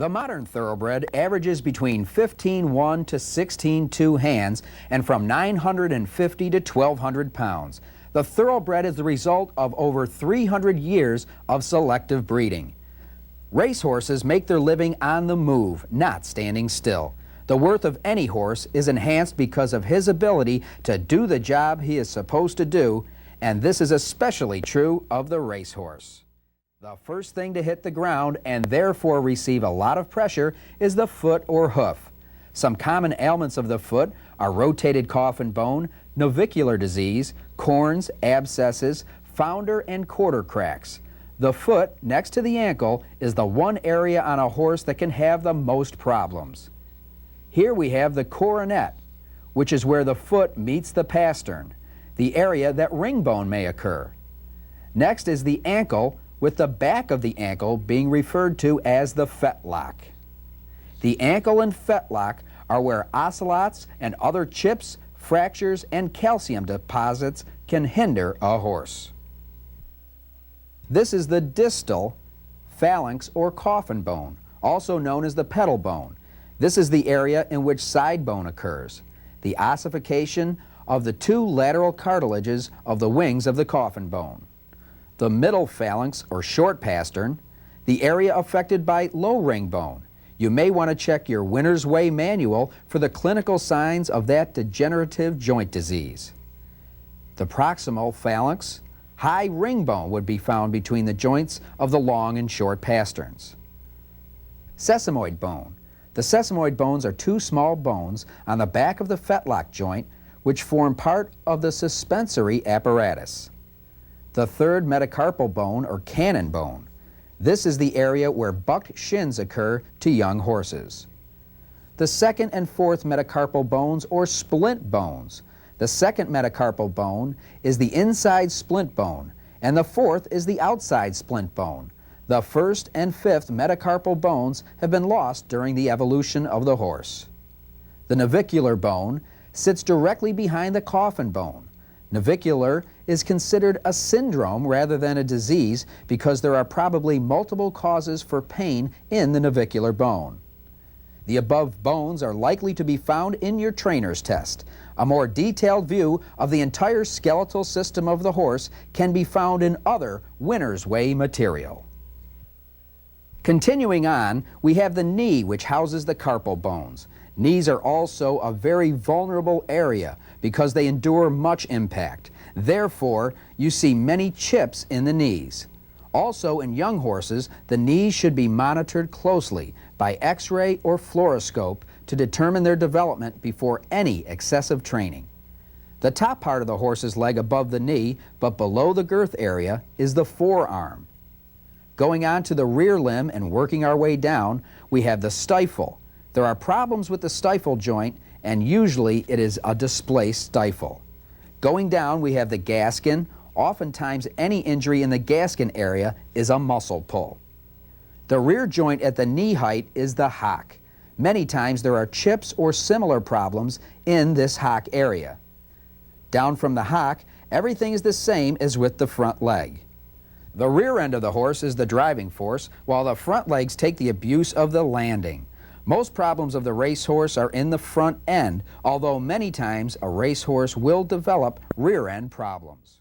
The modern thoroughbred averages between 15.1 to 16.2 hands and from 950 to 1,200 pounds. The thoroughbred is the result of over 300 years of selective breeding. Racehorses make their living on the move, not standing still. The worth of any horse is enhanced because of his ability to do the job he is supposed to do, and this is especially true of the racehorse. The first thing to hit the ground and therefore receive a lot of pressure is the foot or hoof. Some common ailments of the foot are rotated coffin bone, navicular disease, corns, abscesses, founder and quarter cracks. The foot, next to the ankle, is the one area on a horse that can have the most problems. Here we have the coronet, which is where the foot meets the pastern, the area that ring bone may occur. Next is the ankle, with the back of the ankle being referred to as the fetlock. The ankle and fetlock are where ocelots and other chips, fractures, and calcium deposits can hinder a horse. This is the distal phalanx or coffin bone, also known as the pedal bone. This is the area in which side bone occurs, the ossification of the two lateral cartilages of the wings of the coffin bone. The middle phalanx or short pastern, the area affected by low ring bone. You may want to check your Winner's Way manual for the clinical signs of that degenerative joint disease. The proximal phalanx, high ring bone would be found between the joints of the long and short pasterns. Sesamoid bone. The sesamoid bones are two small bones on the back of the fetlock joint which form part of the suspensory apparatus. The third metacarpal bone or cannon bone. This is the area where bucked shins occur to young horses. The second and fourth metacarpal bones or splint bones. The second metacarpal bone is the inside splint bone, and the fourth is the outside splint bone. The first and fifth metacarpal bones have been lost during the evolution of the horse. The navicular bone sits directly behind the coffin bone. Navicular is considered a syndrome rather than a disease because there are probably multiple causes for pain in the navicular bone. The above bones are likely to be found in your trainer's test. A more detailed view of the entire skeletal system of the horse can be found in other Winner's Way material. Continuing on, we have the knee, which houses the carpal bones. Knees are also a very vulnerable area because they endure much impact. Therefore, you see many chips in the knees. Also, in young horses, the knees should be monitored closely by X-ray or fluoroscope to determine their development before any excessive training. The top part of the horse's leg above the knee, but below the girth area, is the forearm. Going on to the rear limb and working our way down, we have the stifle. There are problems with the stifle joint, and usually it is a displaced stifle. Going down, we have the gaskin. Oftentimes, any injury in the gaskin area is a muscle pull. The rear joint at the knee height is the hock. Many times there are chips or similar problems in this hock area. Down from the hock, everything is the same as with the front leg. The rear end of the horse is the driving force, while the front legs take the abuse of the landing. Most problems of the racehorse are in the front end, although many times a racehorse will develop rear end problems.